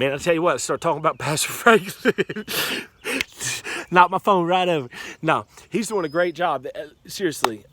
Man, I tell you what, I start talking about Pastor Franklin. Knock my phone right over. No, he's doing a great job. Seriously.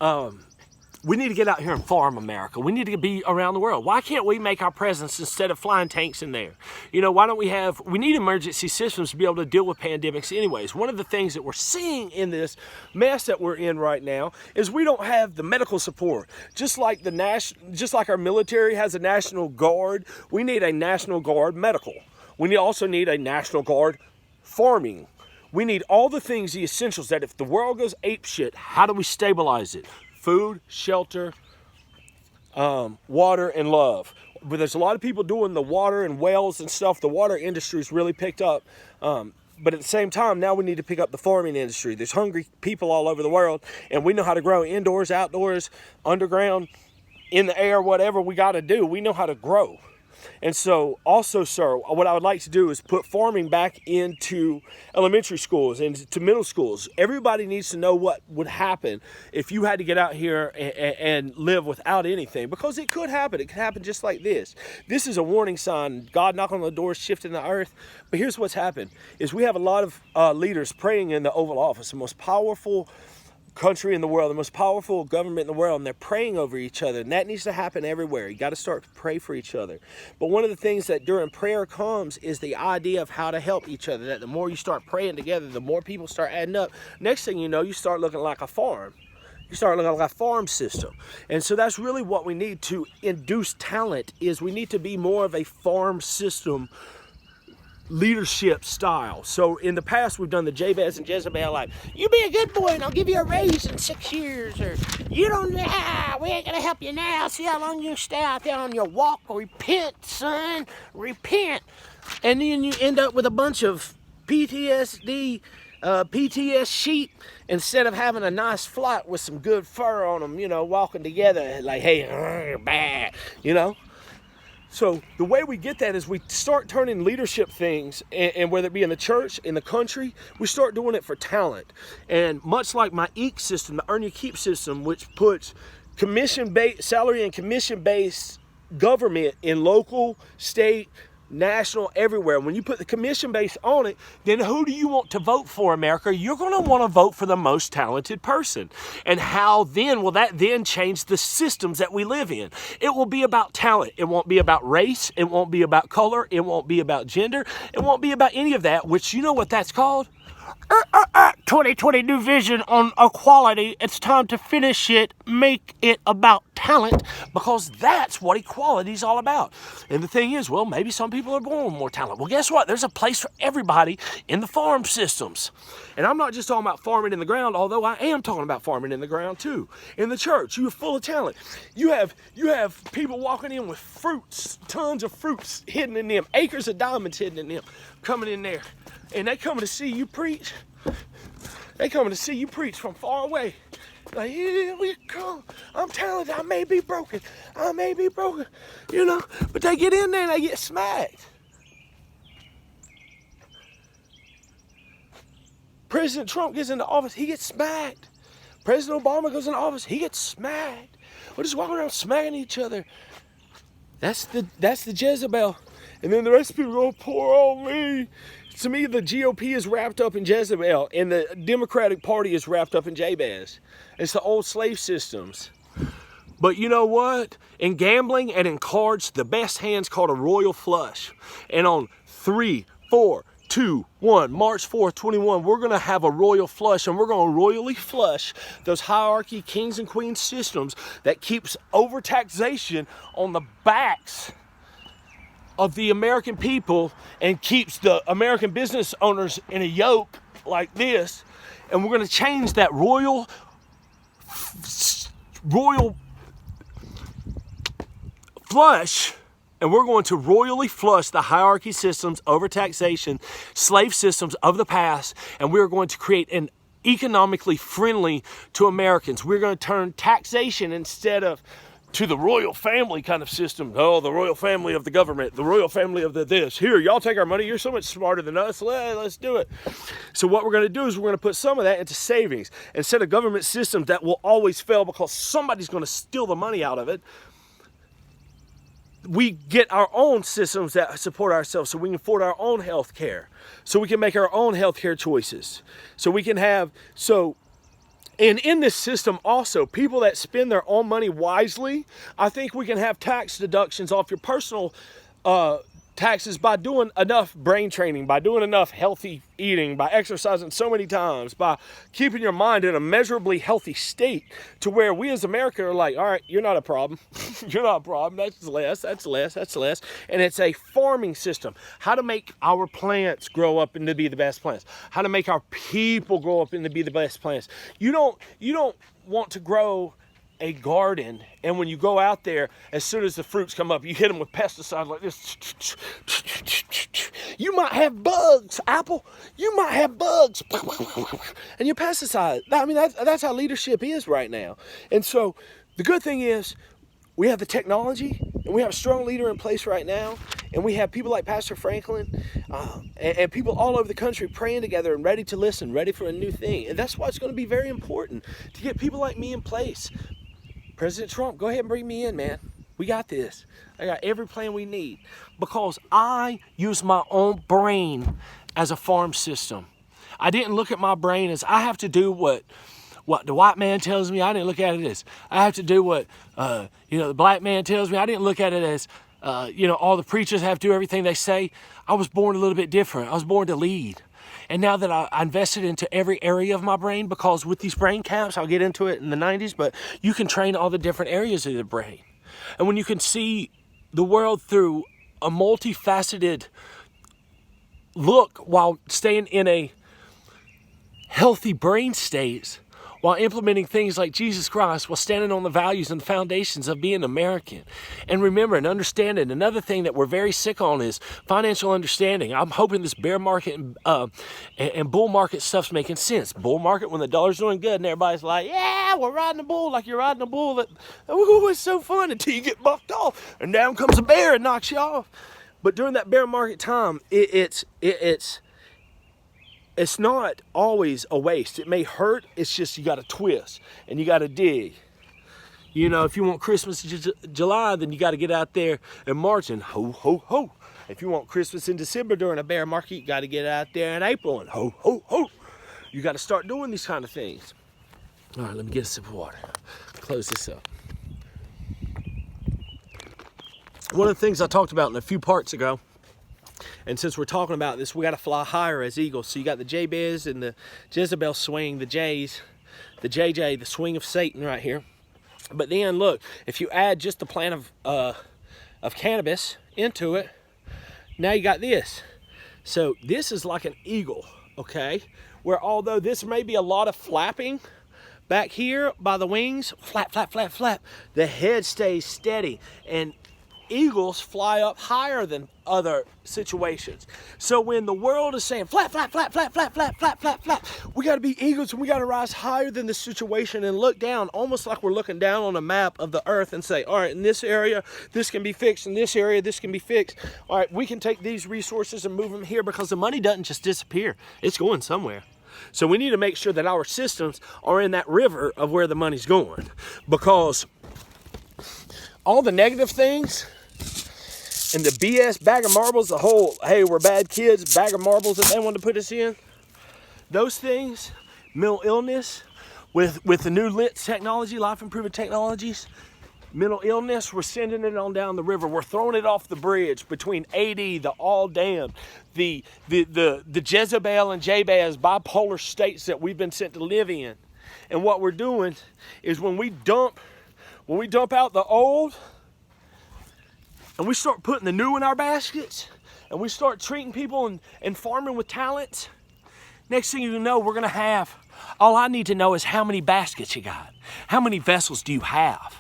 We need to get out here and farm America. We need to be around the world. Why can't we make our presence instead of flying tanks in there? You know, why don't we need emergency systems to be able to deal with pandemics anyways. One of the things that we're seeing in this mess that we're in right now is we don't have the medical support. Just like our military has a National Guard, we need a National Guard medical. We also need a National Guard farming. We need all the things, the essentials, that if the world goes apeshit, how do we stabilize it? Food, shelter, water, and love. But there's a lot of people doing the water and wells and stuff. The water industry's really picked up. But at the same time, now we need to pick up the farming industry. There's hungry people all over the world, and we know how to grow indoors, outdoors, underground, in the air, whatever we got to do. We know how to grow. And so also, sir, what I would like to do is put farming back into elementary schools and to middle schools. Everybody needs to know what would happen if you had to get out here and live without anything, because it could happen. It could happen just like this. This is a warning sign. God knocking on the door, shifting the earth. But here's what's happened is we have a lot of leaders praying in the Oval Office, the most powerful country in the world, the most powerful government in the world, and they're praying over each other, and that needs to happen everywhere. You got to start to pray for each other. But one of the things that during prayer comes is the idea of how to help each other, that the more you start praying together, the more people start adding up. Next thing you know, you start looking like a farm. You start looking like a farm system. And so that's really what we need to induce talent, is we need to be more of a farm system leadership style. So in the past, we've done the Jabez and Jezebel, like, you be a good boy and I'll give you a raise in 6 years, or you don't, we ain't gonna help you now, see how long you stay out there on your walk. Repent, son, repent. And then you end up with a bunch of PTSD, PTS sheep, instead of having a nice flock with some good fur on them, you know, walking together like, hey, bad, you know. So the way we get that is we start turning leadership things, and whether it be in the church, in the country, we start doing it for talent. And much like my EEK system, the Earn Your Keep system, which puts commission-based, salary and commission-based government in local, state, national, everywhere. When you put the commission base on it, then who do you want to vote for, America? You're going to want to vote for the most talented person. And how then will that then change the systems that we live in? It will be about talent. It won't be about race. It won't be about color. It won't be about gender. It won't be about any of that, which you know what that's called? 2020 new vision on equality. It's time to finish it, make it about talent, because that's what equality is all about. And the thing is, well, maybe some people are born with more talent. Well, guess what? There's a place for everybody in the farm systems. And I'm not just talking about farming in the ground, although I am talking about farming in the ground too. In the church, you're full of talent. You have people walking in with fruits, tons of fruits hidden in them, acres of diamonds hidden in them, coming in there. And they coming to see you preach. They coming to see you preach from far away. Like, here we come. I'm talented. I may be broken. You know. But they get in there and they get smacked. President Trump gets into office. He gets smacked. President Obama goes into office. He gets smacked. We're just walking around smacking each other. That's the Jezebel. And then the rest of the people go, poor old me. To me, the GOP is wrapped up in Jezebel, and the Democratic Party is wrapped up in Jabez. It's the old slave systems. But you know what? In gambling and in cards, the best hand's called a royal flush. And on 3, 4, 2, 1, March 4th, 21, we're going to have a royal flush, and we're going to royally flush those hierarchy kings and queens systems that keeps overtaxation on the backs of the American people and keeps the American business owners in a yoke like this. And we're going to change that royal flush, and we're going to royally flush the hierarchy systems, overtaxation, slave systems of the past, and we're going to create an economically friendly to Americans. We're going to turn taxation instead of to the royal family kind of system. Oh, the royal family of the government, the royal family of the this. Here, y'all take our money. You're so much smarter than us. Let's do it. So what we're going to do is we're going to put some of that into savings instead of government systems that will always fail because somebody's going to steal the money out of it. we get our own systems that support ourselves so we can afford our own health care, so we can make our own health care choices, so we can have, and in this system also, people that spend their own money wisely, I think we can have tax deductions off your personal taxes by doing enough brain training, by doing enough healthy eating, by exercising so many times, by keeping your mind in a measurably healthy state to where we as America are like, all right, you're not a problem. You're not a problem. That's less, that's less, that's less. And it's a farming system. How to make our plants grow up and to be the best plants. How to make our people grow up and to be the best plants. You don't want to grow a garden, and when you go out there, as soon as the fruits come up, you hit them with pesticide like this. You might have bugs, apple. You might have bugs. And you pesticide. I mean, that's how leadership is right now. And so the good thing is we have the technology, and we have a strong leader in place right now, and we have people like Pastor Franklin and people all over the country praying together and ready to listen, ready for a new thing. And that's why it's going to be very important to get people like me in place. President Trump, go ahead and bring me in, man. We got this. I got every plan we need because I use my own brain as a farm system. I didn't look at my brain as I have to do what the white man tells me. I didn't look at it as I have to do what the black man tells me. I didn't look at it as all the preachers have to do everything they say. I was born a little bit different. I was born to lead. And now that I invested into every area of my brain, because with these brain camps, I'll get into it in the 90s, but you can train all the different areas of the brain. And when you can see the world through a multifaceted look while staying in a healthy brain state, while implementing things like Jesus Christ, while standing on the values and the foundations of being American. And remember and understanding, another thing that we're very sick on is financial understanding. I'm hoping this bear market and bull market stuff's making sense. Bull market when the dollar's doing good and everybody's like, yeah, we're riding a bull, like you're riding a bull. Ooh, it's so fun until you get bucked off. And down comes a bear and knocks you off. But during that bear market time, it's not always a waste. It may hurt. It's just you got to twist and you got to dig. You know, if you want Christmas in July, then you got to get out there in March and ho, ho, ho. If you want Christmas in December during a bear market, you got to get out there in April and ho, ho, ho. You got to start doing these kind of things. All right, let me get a sip of water. Close this up. One of the things I talked about in a few parts ago, and since we're talking about this, we got to fly higher as eagles. So you got the Jabez and the Jezebel swing, the J's, the JJ, the swing of Satan right here. But then look, if you add just the plant of cannabis into it, now you got this. So this is like an eagle, okay? Where although this may be a lot of flapping back here by the wings, flap, flap, flap, flap, the head stays steady. And eagles fly up higher than other situations. So when the world is saying flap, flap, flap, flap, flap, flap, flap, flap, flap, we got to be eagles and we got to rise higher than the situation and look down, almost like we're looking down on a map of the earth and say, all right, in this area, this can be fixed. In this area, this can be fixed. All right, we can take these resources and move them here because the money doesn't just disappear. It's going somewhere. So we need to make sure that our systems are in that river of where the money's going, because all the negative things and the BS bag of marbles, the whole, hey, we're bad kids, bag of marbles that they want to put us in, those things, mental illness, with the new LIT technology, life improvement technologies, mental illness, we're sending it on down the river. We're throwing it off the bridge between AD, the all damned, the Jezebel and Jabez bipolar states that we've been sent to live in. And what we're doing is when we dump out the old, and we start putting the new in our baskets, and we start treating people and farming with talent, next thing you know, we're going to have, all I need to know is how many baskets you got. How many vessels do you have?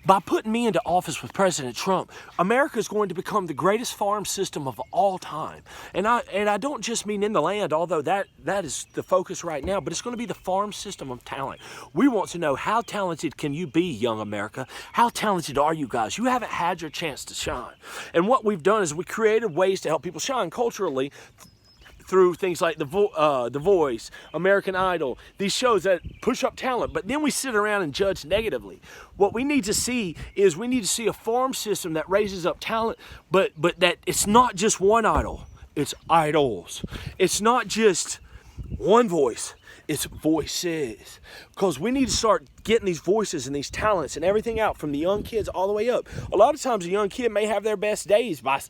By putting me into office with President Trump, America is going to become the greatest farm system of all time. And I don't just mean in the land, although that is the focus right now, but it's going to be the farm system of talent. We want to know, how talented can you be, young America? How talented are you guys? You haven't had your chance to shine. And what we've done is we created ways to help people shine culturally through things like The Voice, American Idol, these shows that push up talent, but then we sit around and judge negatively. What we need to see is we need to see a farm system that raises up talent, but that it's not just one idol, it's idols. It's not just one voice, it's voices. Because we need to start getting these voices and these talents and everything out from the young kids all the way up. A lot of times a young kid may have their best days by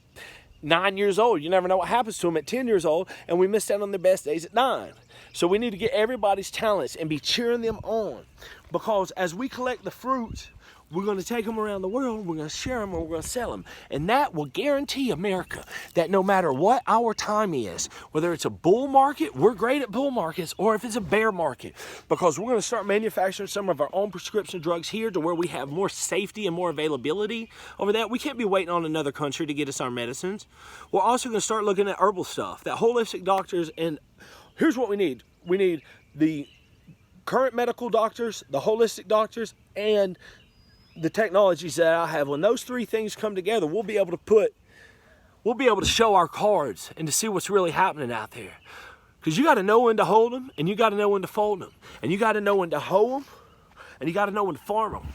9 years old. You never know what happens to them at 10 years old, and we miss out on their best days at 9. So we need to get everybody's talents and be cheering them on. Because as we collect the fruits, we're going to take them around the world, we're going to share them, and we're going to sell them. And that will guarantee America that no matter what our time is, whether it's a bull market, we're great at bull markets, or if it's a bear market, because we're going to start manufacturing some of our own prescription drugs here to where we have more safety and more availability over that. We can't be waiting on another country to get us our medicines. We're also going to start looking at herbal stuff, that holistic doctors, and here's what we need. We need the current medical doctors, the holistic doctors, and the technologies that I have. When those three things come together, we'll be able to show our cards and to see what's really happening out there. Because you got to know when to hold them, and you got to know when to fold them, and you got to know when to hoe them, and you got to know when to farm them.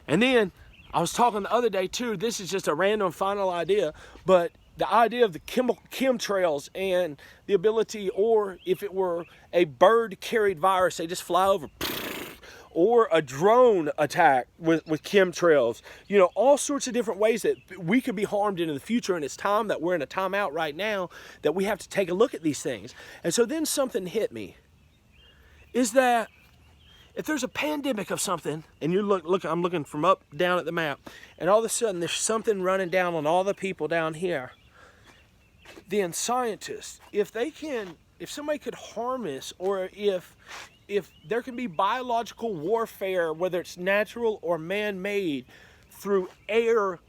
And then I was talking the other day too, this is just a random final idea, but the idea of the chemtrails and the ability, or if it were a bird carried virus, they just fly over, or a drone attack with chemtrails, you know, all sorts of different ways that we could be harmed in the future. And it's time that we're in a timeout right now that we have to take a look at these things. And so then something hit me, is that if there's a pandemic of something, and you look, I'm looking from up down at the map, and all of a sudden there's something running down on all the people down here, then scientists, if somebody could harm us, or if there can be biological warfare, whether it's natural or man-made, through air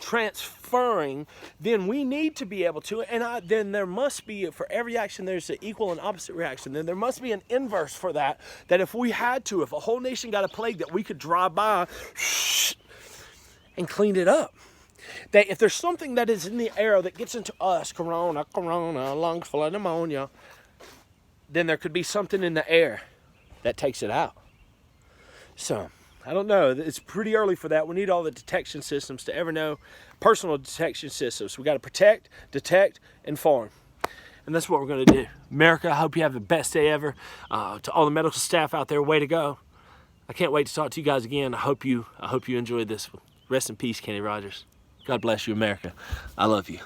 transferring, then we need to be able to, and then there must be, for every action there's an equal and opposite reaction, then there must be an inverse for that, that if we had to, if a whole nation got a plague, that we could drive by and clean it up. That if there's something that is in the air that gets into us, corona, lungs full of pneumonia, then there could be something in the air that takes it out. So, I don't know. It's pretty early for that. We need all the detection systems to ever know. Personal detection systems. We got to protect, detect, and farm. And that's what we're going to do. America, I hope you have the best day ever. To all the medical staff out there, way to go. I can't wait to talk to you guys again. I hope you enjoyed this. Rest in peace, Kenny Rogers. God bless you, America. I love you.